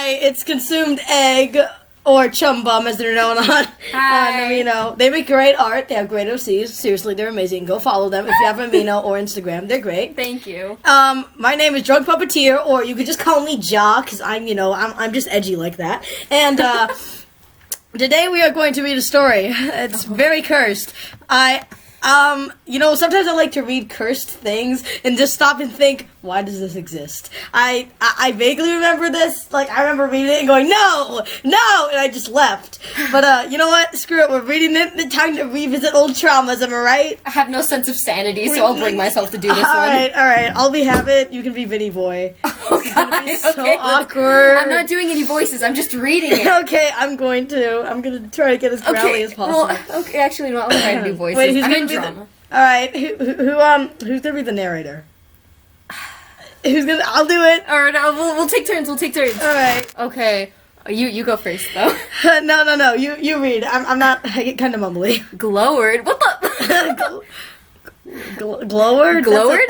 it's consumed egg, or Chum Bum as they're known on Amino. They make great art. They have great OCs. Seriously, they're amazing. Go follow them if you have Amino or Instagram. They're great. Thank you. My name is Drunk Puppeteer, or you could just call me Ja, because I'm just edgy like that. And today we are going to read a story. It's very cursed. Sometimes I like to read cursed things and just stop and think, why does this exist? I vaguely remember this. Like, I remember reading it and going, no, and I just left. But, you know what? Screw it. We're reading it. It's time to revisit old traumas. Am I right? I have no sense of sanity, so I'll bring myself to do this one. All right. I'll be Habit. You can be Vinny Boy. Oh, God. It's so awkward. I'm not doing any voices. I'm just reading it. Okay, I'm going to try to get as growly as possible. Well, okay, actually, no, I'll try to do voices. Wait, I'm in drama. All right, who's gonna be the narrator? I'll do it. All right, we'll take turns. All right. Okay, you go first though. No. You read. I'm not. I get kind of mumbly. Gloward. What the? Gloward. Gloward.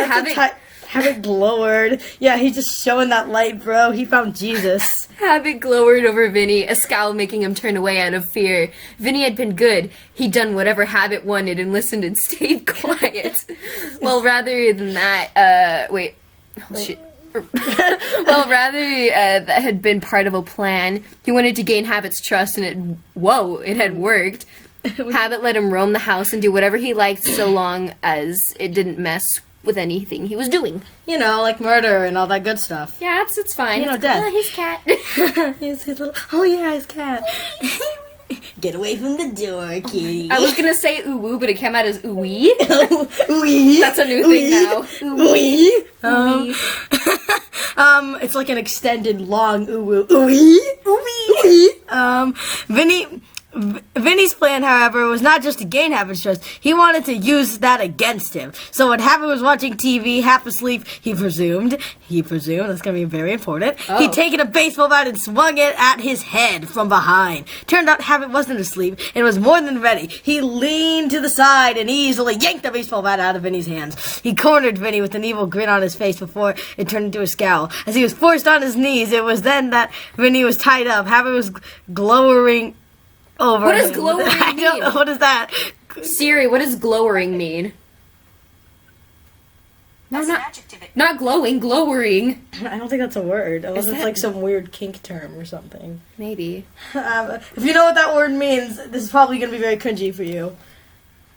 Habit Gloward. Yeah, he's just showing that light, bro. He found Jesus. Habit glowered over Vinny, a scowl making him turn away out of fear. Vinny had been good. He'd done whatever Habit wanted and listened and stayed quiet. Well, rather than that, shit. That had been part of a plan. He wanted to gain Habit's trust, and it had worked. Habit let him roam the house and do whatever he liked so long as it didn't mess with anything he was doing. Like murder and all that good stuff. Yeah, it's fine. Death. His cat. His cat. Get away from the door, kitty. I was gonna say ooh-woo, but it came out as ooh-wee. Ooh-wee. That's a new thing now. Ooh-wee. It's like an extended long ooh-woo. Ooh-wee. Ooh-wee. Vinny's plan, however, was not just to gain Habit's trust. He wanted to use that against him. So when Habit was watching TV, half asleep, he presumed, that's going to be very important, he'd taken a baseball bat and swung it at his head from behind. Turned out Habit wasn't asleep, and was more than ready. He leaned to the side and easily yanked the baseball bat out of Vinny's hands. He cornered Vinny with an evil grin on his face before it turned into a scowl. As he was forced on his knees, it was then that Vinny was tied up. Habit was glowering over. What does glowering mean? I don't know. What is that? Siri, what does glowering mean? No, not glowing, glowering. I don't think that's a word. Unless it's like some weird kink term or something. Maybe. If you know what that word means, this is probably going to be very cringy for you.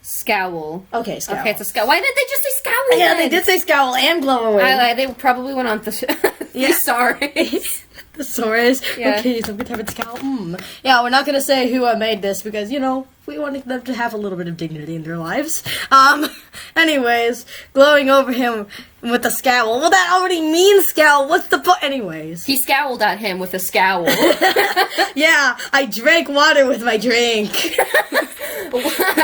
Scowl. Okay, scowl. Okay, it's a scowl. Why didn't they just say scowl? Yeah, they did say scowl and glow away. They probably went on thesaurus. Thesaurus? Yeah. Okay, so we have a scowl. Yeah, we're not going to say who made this because, we wanted them to have a little bit of dignity in their lives. Anyways, glowing over him with a scowl. Well, that already means scowl. What's the point? Anyways. He scowled at him with a scowl. Yeah, I drank water with my drink.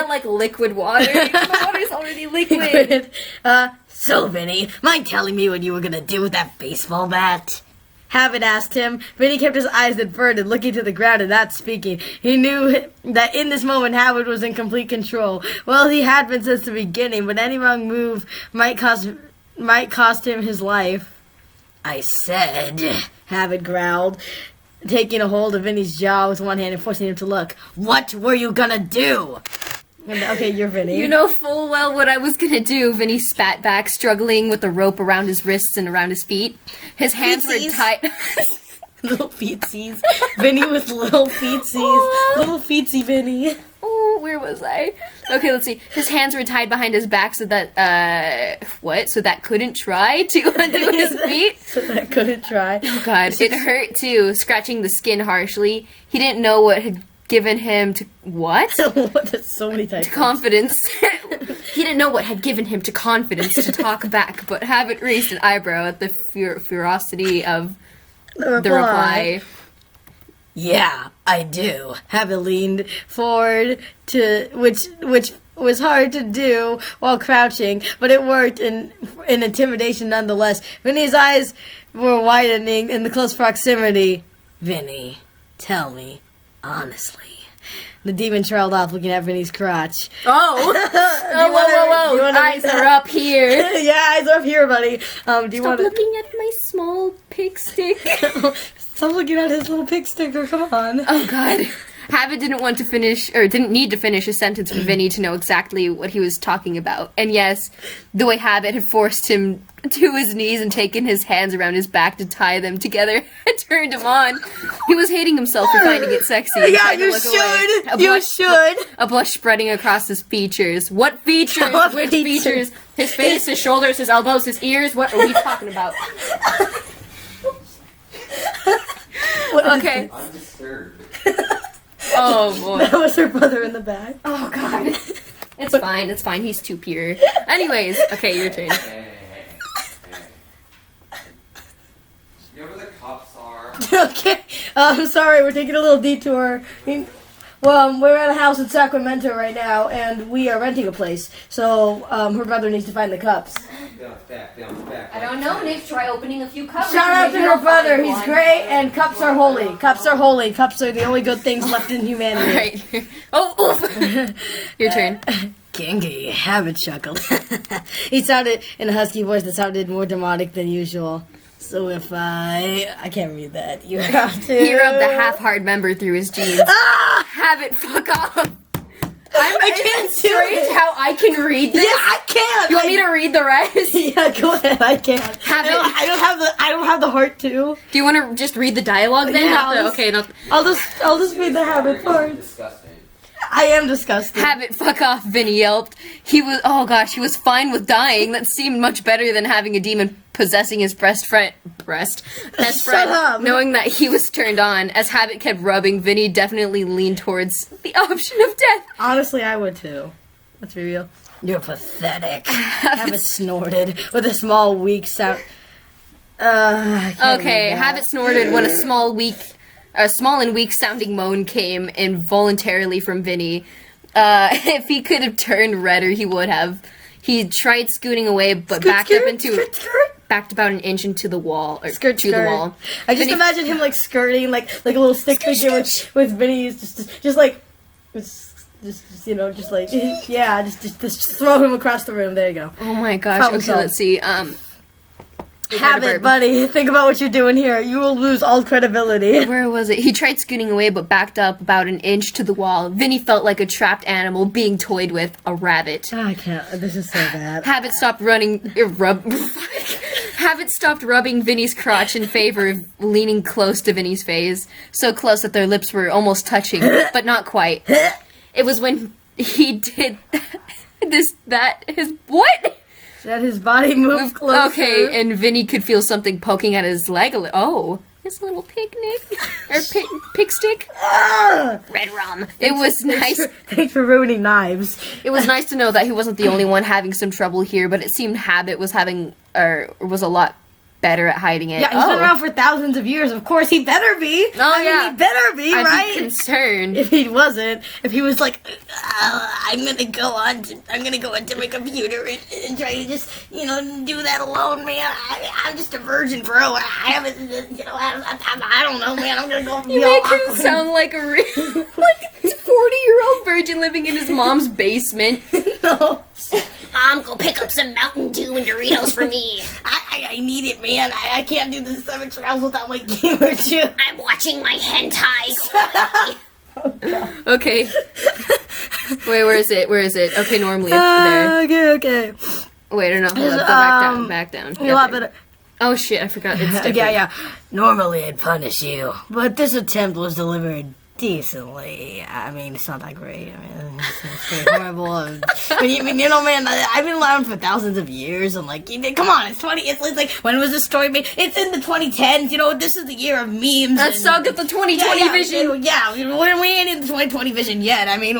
Like liquid water. The water's already liquid. So, Vinny, mind telling me what you were going to do with that baseball bat? Habit asked him. Vinny kept his eyes averted, looking to the ground and not speaking. He knew that in this moment Habit was in complete control. Well, he had been since the beginning, but any wrong move might cost him his life. I said, Habit growled, taking a hold of Vinny's jaw with one hand and forcing him to look. What were you gonna do? Okay, you're Vinny. You know full well what I was gonna do. Vinny spat back, struggling with the rope around his wrists and around his feet. His hands were tied. Little feetsies. Vinny with little feetsies. Little feetsy Vinny. Oh, where was I? Okay, let's see. His hands were tied behind his back so that, So that couldn't try to undo his feet? So that couldn't try. Oh, God. It hurt, too, scratching the skin harshly. He didn't know what had given him to... What? There's so many types. Confidence. He didn't know what had given him to confidence to talk back, but Habit raised an eyebrow at the ferocity of the reply. Yeah, I do. Habit leaned forward which was hard to do while crouching, but it worked in intimidation nonetheless. Vinny's eyes were widening in the close proximity. Vinny, tell me, honestly. The demon trailed off, looking at Vinny's crotch. Oh! Whoa. Eyes are up here. Yeah, eyes are up here, buddy. Stop looking at my small pig stick. Stop looking at his little pig sticker. Come on. Oh God. Habit didn't want to finish, or didn't need to finish a sentence for Vinny to know exactly what he was talking about. And yes, the way Habit had forced him to his knees and taken his hands around his back to tie them together had turned him on. He was hating himself for finding it sexy. And Yeah, tried to you look should. away. You should. A blush spreading across his features. What features? What Which features? features? His face, his shoulders, his elbows, his ears. What are we talking about? Okay. I'm disturbed. Oh boy. That was her brother in the back. Oh God. It's fine. It's fine. He's too pure. Anyways, okay, your turn. Hey. You know where the cops are? Okay. I'm sorry, we're taking a little detour. Well, we're at a house in Sacramento right now, and we are renting a place. So, her brother needs to find the cups. Back. I don't know, Nick. Try opening a few cupboards. Shout out and to maybe her you'll brother. find He's one. great, and cups are holy. Cups are holy. Cups are the only good things left in humanity. Right. Oh, oof. Your turn. Kinky Habit chuckled. He sounded in a husky voice that sounded more demonic than usual. So if I can't read that. You have to. He rubbed the half-hard member through his jeans. Habit, fuck off. I can't do Strange it. how I can read this. Yeah, I can't. You want me to read the rest? Yeah, go ahead. I can't. Habit. I don't have the heart to. Do you want to just read the dialogue then? Yeah, Not the- I'll okay, not I'll just read the habit parts. Disgusting. I am disgusted. Habit, fuck off, Vinny yelped. He was fine with dying. That seemed much better than having a demon possessing his best friend, Shut up. knowing that he was turned on. As Habit kept rubbing, Vinny definitely leaned towards the option of death. Honestly, I would too. Let's be real. You're pathetic. Habit snorted with a small, weak sound. I can't Okay, read that. Habit snorted when a small and weak sounding moan came involuntarily from Vinny. If he could have turned redder, he would have. He tried scooting away, but backed about an inch into the wall, or Skirt, to the skirt. wall. I just Vinny- imagine him like skirting, like a little stick figure with Vinny's just like, just you know, just like yeah, just throw him across the room. There you go. Oh my gosh. Problem Okay, solved. let's see. Habit, buddy. Think about what you're doing here. You will lose all credibility. Where was it? He tried scooting away, but backed up about an inch to the wall. Vinny felt like a trapped animal being toyed with, a rabbit. I can't. This is so bad. Habit stopped Habit stopped rubbing Vinny's crotch in favor of leaning close to Vinny's face, so close that their lips were almost touching, but not quite. It was when he did his what? That his body moved closer. Okay, and Vinny could feel something poking at his leg. Oh, his little picnic or pig stick. Ah! Red rum. It was nice. Thanks for ruining knives. It was nice to know that he wasn't the only one having some trouble here, but it seemed Habit was was a lot better at hiding it. Yeah, he's been around for thousands of years. Of course, he better be. Oh, yeah. he better be, I'd right? be concerned. If he wasn't, if he was like, I'm gonna go onto my computer and try to just, do that alone, man. I'm just a virgin, bro. I haven't, I don't know, man. I'm gonna go. You make him sound like a like a 40-year-old virgin living in his mom's basement. No. Mom, go pick up some Mountain Dew and Doritos for me. I need it, man. I can't do the 7 trials without my gamer chip. I'm watching my hentai. Okay. Wait, where is it? Okay, normally it's there. Okay. Wait, no, hold up. Go back down. A lot better. Oh shit, I forgot. It's different. Yeah. Normally I'd punish you, but this attempt was delivered decently. I mean, it's not that great. I mean, it's pretty horrible. Man, I've been around for thousands of years, and come on, it's like, when was this story made? It's in the 2010s. This is the year of memes. Let's talk about the 2020 vision. Yeah, we ain't in the 2020 vision yet. I mean,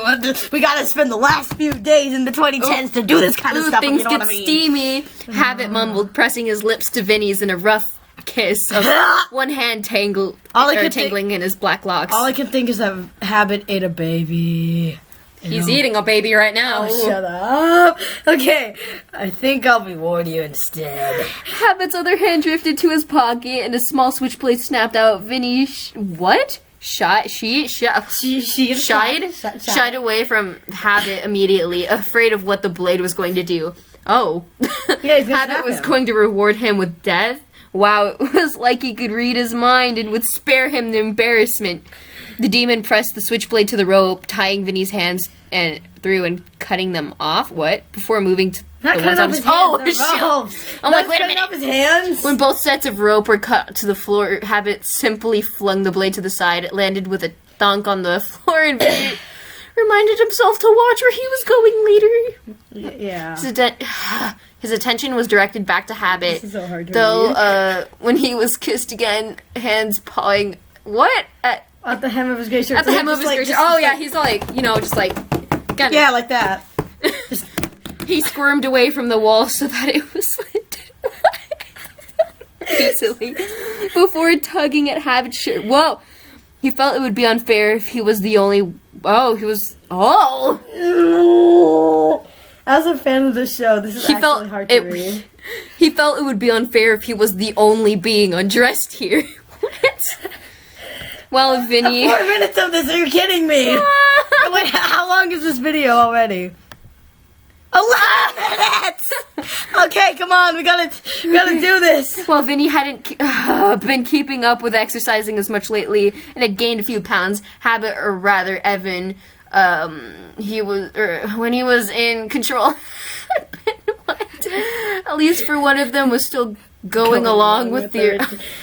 we gotta spend the last few days in the 2010s to do this kind of Ooh, stuff. things You know get what I mean? steamy. Habit mumbled, pressing his lips to Vinny's in a rough kiss of one hand tangling in his black locks. All I can think is that Habit ate a baby. He's eating a baby right now. Oh, shut up. Okay, I think I'll reward you instead. Habit's other hand drifted to his pocket and a small switchblade snapped out. Vinny shied away from Habit immediately, afraid of what the blade was going to do. Oh. Yeah, he's gonna Habit snap was him. going to reward him with death? Wow, it was like he could read his mind and would spare him the embarrassment. The demon pressed the switchblade to the rope, tying Vinny's hands through and cutting them off. What? Before moving to Not the cutting ones off on his his... hands. Oh, the shit. ropes. I'm like, wait a Cutting minute. off his hands. When both sets of rope were cut to the floor, Habit simply flung the blade to the side. It landed with a thunk on the floor and Vinny reminded himself to watch where he was going later. Yeah. His attention was directed back to Habit. This is so hard to Though, when he was kissed again, hands pawing... What? At the hem of his gray shirt. At the So hem of just his like- shirt. just Oh, yeah, like- he's like, just like... Kinda, Yeah, like that. He squirmed away from the wall so that it was slit easily before tugging at Habit's shirt. Whoa! He felt it would be unfair if he was the only... Oh, he was... Oh! As a fan of this show, this is He actually felt hard to read. He felt it would be unfair if he was the only being undressed here. What? Well, Vinny... 4 minutes of this, are you kidding me? Wait, how long is this video already? 11 minutes! Okay, come on, we gotta do this. Well, Vinny hadn't been keeping up with exercising as much lately and had gained a few pounds. Habit, or rather, Evan, when he was in control, at least for one of them, was still going along with the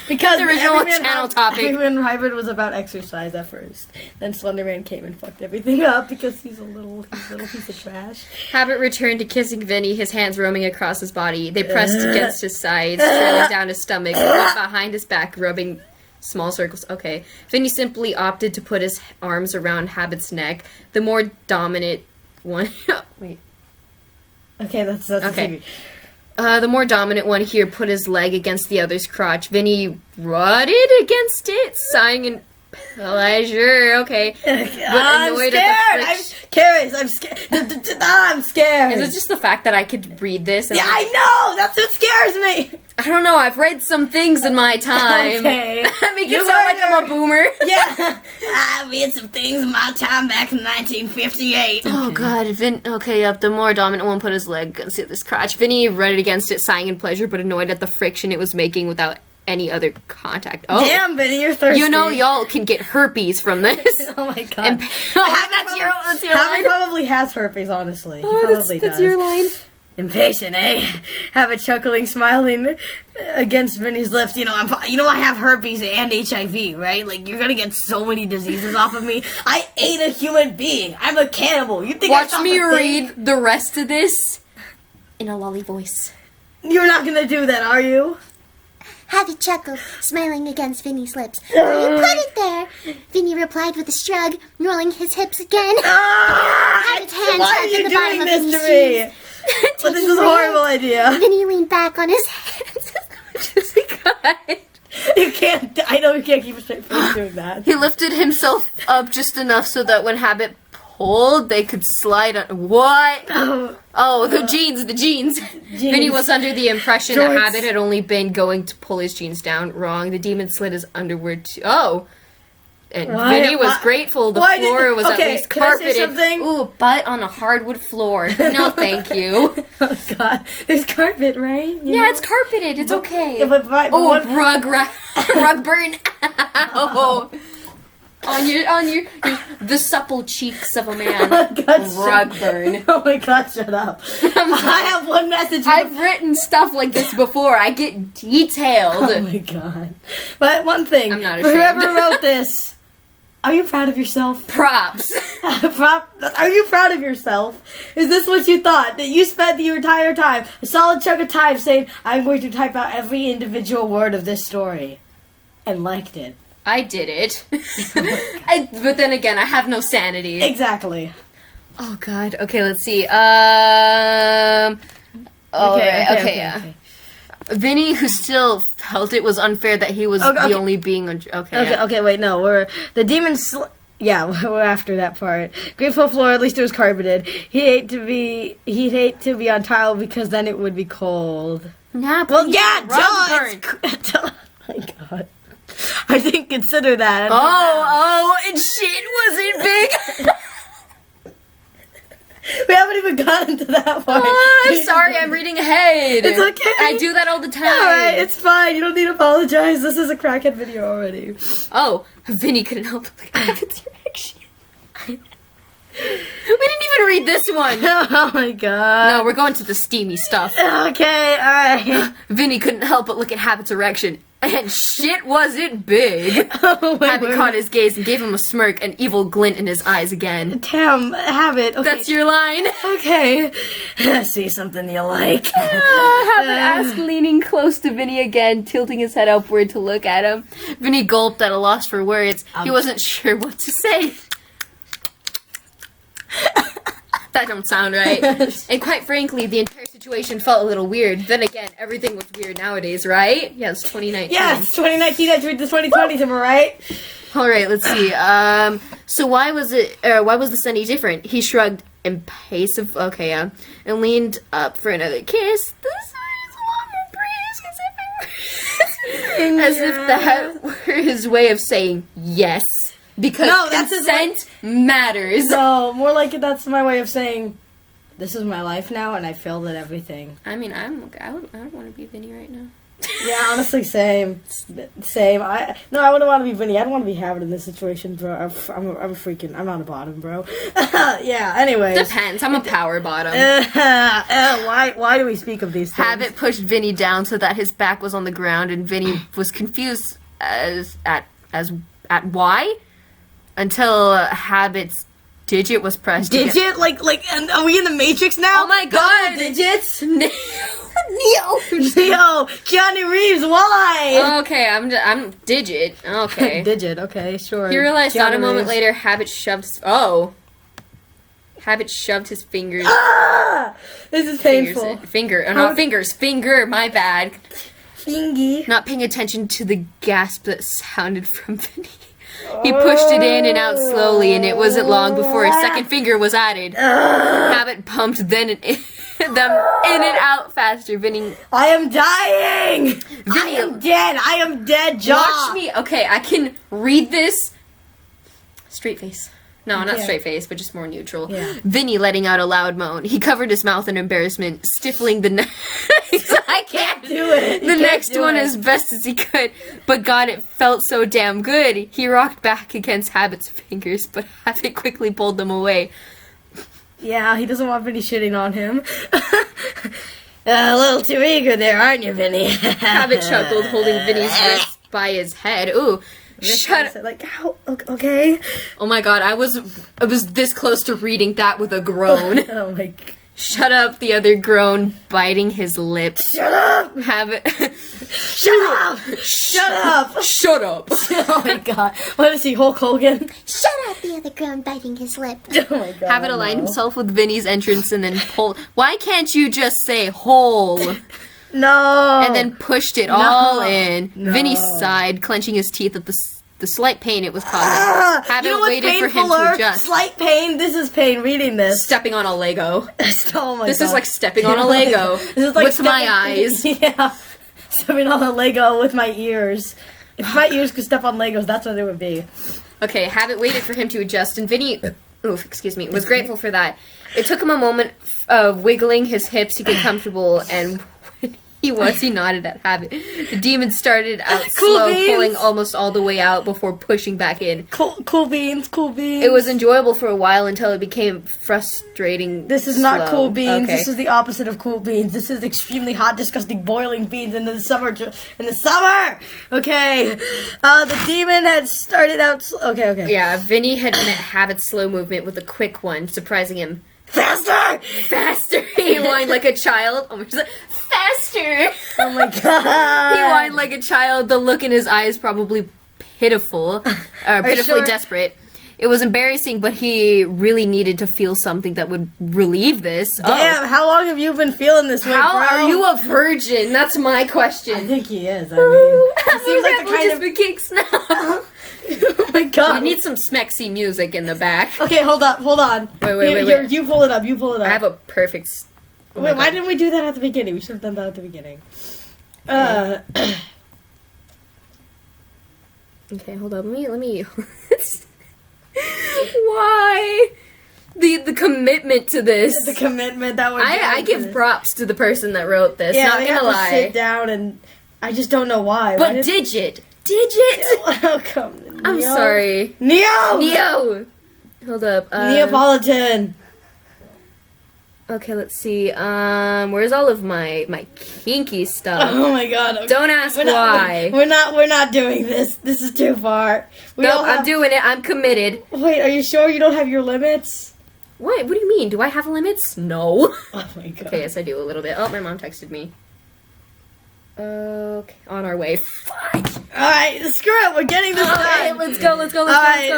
because the original Everyman channel topic. Everyman Hybrid was about exercise at first. Then Slenderman came and fucked everything up because he's a little piece of trash. Habit returned to kissing Vinny, his hands roaming across his body. They pressed against his sides, trailing down his stomach, went behind his back, rubbing small circles. Okay. Vinny simply opted to put his arms around Habit's neck. The more dominant one... Wait. Okay, that's Okay. The more dominant one here put his leg against the other's crotch. Vinny rotted against it, sighing in pleasure. Okay. I'm annoyed scared. at the I'm friction. scared. I'm scared. I'm scared. Is it just the fact that I could read this? And Yeah, I know. That's what scares me. I don't know. I've read some things in my time. Okay. That make it You sound like heard I'm a boomer. Yeah. I read some things in my time back in 1958. Oh god, okay, yep, the more dominant one put his leg against the other's crotch. Vinny rutted against it, sighing in pleasure, but annoyed at the friction it was making without any other contact. Oh. Damn, Vinny, you're thirsty. You know, y'all can get herpes from this. Oh my god. And that's your Habit line. probably has herpes, honestly. He Oh, probably that's does. your line. Impatient, eh? Habit chuckling, smiling against Vinny's lips. You know, I have herpes and HIV, right? Like, you're gonna get so many diseases off of me. I ate a human being. I'm a cannibal. You think I Watch saw me the thing? read the rest of this in a lolly voice. You're not gonna do that, are you? Habit chuckled, smiling against Vinny's lips. Where you put it there? Vinny replied with a shrug, rolling his hips again. Habit's hands Why are tugged you in the bottom doing of this Vinny's to me? jeans. But this is a horrible idea. Vinny leaned back on his hands. Just because. You can't. I know you can't keep a straight face doing that. He lifted himself up just enough so that when Habit pulled, they could slide on. What? Oh, the jeans. Vinny was under the impression that Joints. Habit had only been going to pull his jeans down. Wrong. The demon slid his underwear too. Oh. And Why- Vinny was why- grateful the why did- floor was okay, at least can I say carpeted. something? Ooh, butt on a hardwood floor. No, thank you. Oh god, there's carpet, right? You Yeah, know? it's carpeted. It's okay. Yeah, but Oh, what? rug burn. Oh. On your the supple cheeks of a man. God, Rug burn. Oh my god, shut up. I have one message. I've written stuff like this before. I get detailed. Oh my god. But one thing. I'm not for ashamed. whoever wrote this, are you proud of yourself? Props. Are you proud of yourself? Is this what you thought? That you spent the entire time, a solid chunk of time, saying, I'm going to type out every individual word of this story. And liked it. I did it. But then again, I have no sanity. Exactly. Oh god. Okay, let's see. Okay. Vinny, who still felt it was unfair that he was Okay. the only being. Okay, wait, no, we're we're after that part. Grateful floor, at least it was carpeted. He'd hate to be on tile because then it would be cold. Nah, Well, please, yeah, rug burn. Oh my god. I didn't consider that. Oh, and shit wasn't big. We haven't even gotten to that part. Oh, I'm sorry, I'm reading ahead. It's okay. I do that all the time. Alright, it's fine. You don't need to apologize. This is a crackhead video already. Oh, Vinny couldn't help but look at Habit's reaction. We didn't even read this one. Oh my god. No, we're going to the steamy stuff. Okay, alright. Vinny couldn't help but look at Habit's erection. And shit was it big. Oh my Habit word. caught his gaze and gave him a smirk, an evil glint in his eyes again. Damn, Habit. Okay. That's your line. Okay. See something you like. Habit asked, leaning close to Vinny again, tilting his head upward to look at him. Vinny gulped at a loss for words. He wasn't sure what to say. That don't sound right. And quite frankly, the entire situation felt a little weird. Then again, everything was weird nowadays, right? Yes, 2019. Yes, 2019 entering the 2020s, am I right? All right, let's see. So why was this any different? He shrugged impassive, okay, yeah, and leaned up for another kiss. This is a lot more breeze, as if that were his way of saying yes. Because No, that's his consent matters. No, more like that's my way of saying, this is my life now, and I failed at everything. I mean, I don't want to be Vinny right now. Yeah, honestly, same. I wouldn't want to be Vinny. I don't want to be Habit in this situation, bro. I'm not a bottom, bro. Yeah. Anyways. Depends. I'm a power bottom. Why do we speak of these things? Habit pushed Vinny down so that his back was on the ground, and Vinny was confused at why, until Habit's digit was pressed. Digit? Like, and are we in the Matrix now? Oh my god! Digits? Neo. Yo, Keanu Reeves, why? Okay, I'm digit. Okay. Digit, okay, sure. He realized not a Keanu moment Reeves. later, Habit shoved his fingers. Ah! This is painful. Finger, my bad. Fingy. Not paying attention to the gasp that sounded from Vinny. He pushed it in and out slowly, and it wasn't long before a second finger was added. Habit pumped them in and out faster. Vinny, I am dying! Vinny, I am dead, Jaw! watch me. Okay, I can read this. Straight face. No, not Yeah. straight face, but just more neutral. Yeah. Vinny letting out a loud moan. He covered his mouth in embarrassment, stifling the next. I can't do it. You The can't next do one it. as best as he could. But God, it felt so damn good. He rocked back against Habit's fingers, but Habit quickly pulled them away. Yeah, he doesn't want Vinny shitting on him. A little too eager there, aren't you, Vinny? Habit chuckled, holding Vinny's wrist by his head. Ooh. Shut up. Like, how? Okay. Oh my God, I was this close to reading that with a groan. Oh my god. Shut up, the other groaned, biting his lips. Shut up! Habit. Shut up! Shut up! Shut up. Oh my god. What is he, Hulk Hogan? Shut up, the other grown, biting his lip. Oh my god. Habit aligned no. himself with Vinny's entrance and then pulled. Why can't you just say hole? No! And then pushed it all No. in. No. Vinny sighed, clenching his teeth at the slight pain it was causing. Ah, Habit you know what's waited for him to painfuler? adjust. Slight pain. This is pain reading this. Stepping on a Lego. Oh my This god. is like stepping on a Lego. This is like with my eyes. Yeah. Stepping on a Lego with my ears. If my ears could step on Legos, that's what it would be. Okay, Habit waited for him to adjust, and Vinny, was grateful for that. It took him a moment of wiggling his hips to get comfortable, and when he nodded at Habit. The demon started out Cool slow, beans. pulling almost all the way out before pushing back in. Cool beans, cool beans. It was enjoyable for a while until it became frustrating. This is not slow. cool beans. Okay. This is the opposite of cool beans. This is extremely hot, disgusting, boiling beans in the summer. Okay. The demon had started out. Okay. Yeah, Vinny had met Habit's slow movement with a quick one, surprising him. Faster! Faster! He whined like a child. Oh, she's like, faster! Oh my god. He whined like a child, the look in his eyes probably pitifully sure? desperate. It was embarrassing, but he really needed to feel something that would relieve this. Damn, how long have you been feeling this way, How bro? are you a virgin? That's my I question. think he is. I mean, he seems like the kind just of. for kicks now. Oh my god. We need some smexy music in the back. Okay, hold on. Wait. Here, you pull it up. I have a perfect. Wait, why didn't we do that at the beginning? We should have done that at the beginning. Okay, hold on. Let me. Why? The commitment to this. The commitment that would. I give props to the person that wrote this. Yeah, not they gonna have to sit lie. down and I just don't know why. But Why did- Digit. Welcome, I'm Neo. sorry. Neo. Neo. Hold up. Neapolitan. Okay, let's see. Where's all of my kinky stuff? Oh my god. Okay. Don't ask We're not- why. We're not doing this. This is too far. We Nope, all have- I'm doing it. I'm committed. Wait, are you sure you don't have your limits? What? What do you mean? Do I have limits? No. Oh my god. Okay, yes, I do a little bit. Oh, my mom texted me. Okay, on our way. Fuck. Alright, screw it, we're getting this Alright, done. let's go. Alright,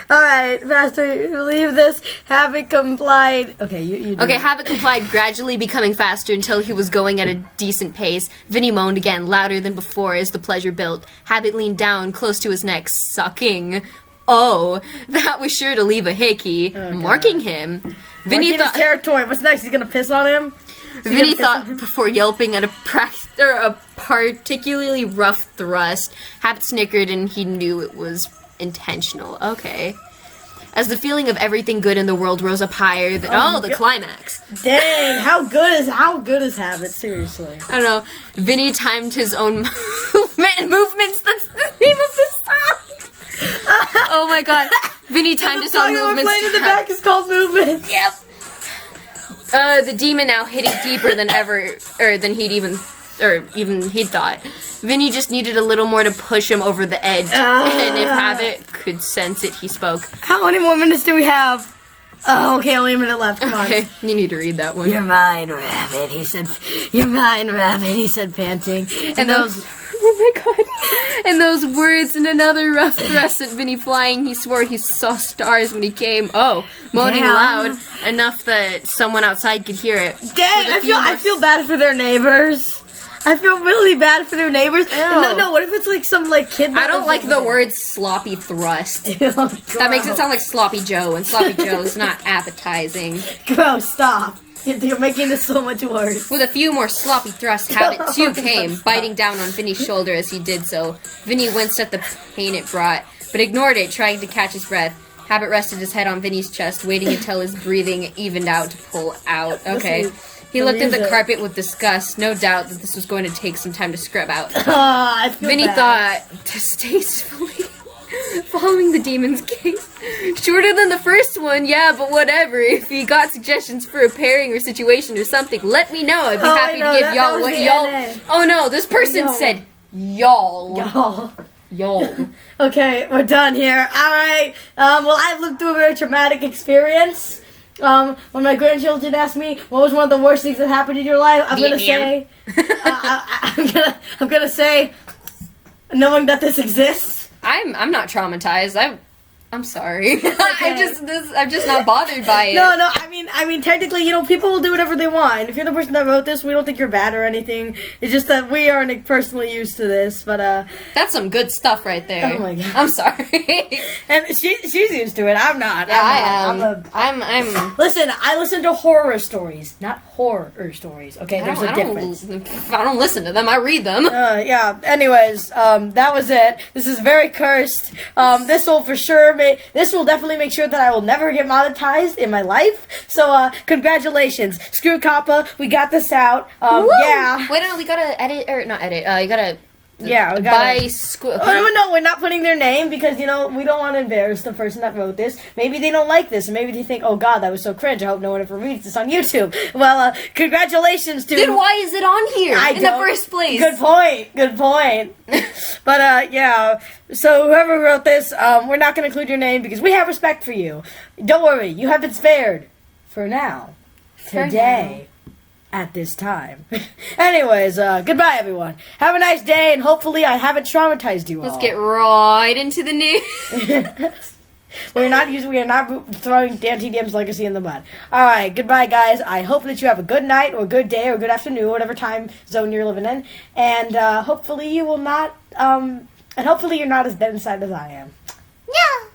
alright, Master, leave this. Have it complied. Okay, you do Okay, it. Habit complied, gradually becoming faster until he was going at a decent pace. Vinny moaned again, louder than before as the pleasure built. Habit leaned down, close to his neck, sucking. Oh, that was sure to leave a hickey, marking him. Vinny Marking his thought. territory. What's next? He's gonna piss on him? Vinny thought before yelping at a particularly rough thrust. Habit snickered and he knew it was intentional. Okay. As the feeling of everything good in the world rose up higher, the climax. Dang, how good is Habit? Seriously. I don't know. Vinny timed his own movements. That's the name of the song. Oh my god. Vinny timed his own The song we're movements. playing in the back is called Movement. Yep. The demon now hitting deeper than ever, or than he'd thought. Vinny just needed a little more to push him over the edge, and if Habit could sense it, he spoke. How many more minutes do we have? Oh, okay, only a minute left. Come on. Okay, you need to read that one. You're mine, Rabbit, he said. You're mine, Rabbit, he said, panting. And those, oh my god, and those words and another rough thrust at Vinny flying. He swore he saw stars when he came. Oh, moaning Yeah. loud enough that someone outside could hear it. Dang, I feel bad for their neighbors. I feel really bad for their neighbors. No, what if it's like some like kid? I don't like the word sloppy thrust. That makes it sound like Sloppy Joe, and Sloppy Joe's not appetizing. Gross, stop. You're making this so much worse. With a few more sloppy thrusts, Habit too came, biting down on Vinny's shoulder as he did so. Vinny winced at the pain it brought, but ignored it, trying to catch his breath. Habit rested his head on Vinny's chest, waiting until his breathing evened out to pull out. Okay. He looked at the carpet with disgust, no doubt that this was going to take some time to scrub out. I feel Vinny bad. thought, distastefully, following the demon's gaze. Shorter than the first one, yeah, but whatever. If you got suggestions for a pairing or situation or something, let me know. I'd be happy to give that y'all was what the y'all... NA. Oh no, this person Y'all. said y'all. Oh. Y'all. Okay, we're done here. Alright, well, I've lived through a very traumatic experience. When my grandchildren ask me what was one of the worst things that happened in your life, I'm gonna say, I'm gonna say, knowing that this exists. I'm not traumatized. I'm sorry. I'm just not bothered by it. No, I mean, technically, people will do whatever they want. If you're the person that wrote this, we don't think you're bad or anything. It's just that we aren't personally used to this, but, That's some good stuff right there. Oh my God. I'm sorry. and she's used to it. I'm not. Yeah, I I'm am. I'm. Listen, I listen to horror stories, not horror stories. Okay, there's a difference. I don't listen to them. I read them. Yeah. Anyways, that was it. This is very cursed. This will for sure this will definitely make sure that I will never get monetized in my life. So, congratulations, Screw Kappa. We got this out. Yeah. Wait, no, we gotta edit or not edit. You gotta. Yeah, we buy gotta. Oh, no, we're not putting their name because, we don't want to embarrass the person that wrote this. Maybe they don't like this, and maybe they think, oh god, that was so cringe. I hope no one ever reads this on YouTube. Well, congratulations to... Then why is it on here in the first place? Good point. But, yeah, so whoever wrote this, we're not going to include your name because we have respect for you. Don't worry, you have been spared. For now. Today. At this time. Anyways, goodbye everyone. Have a nice day, and hopefully I haven't traumatized you all. Let's get right into the news. We are not throwing Dan TDM's legacy in the mud. Alright, goodbye guys. I hope that you have a good night, or a good day, or a good afternoon, whatever time zone you're living in. And hopefully you will not, and hopefully you're not as dead inside as I am. No.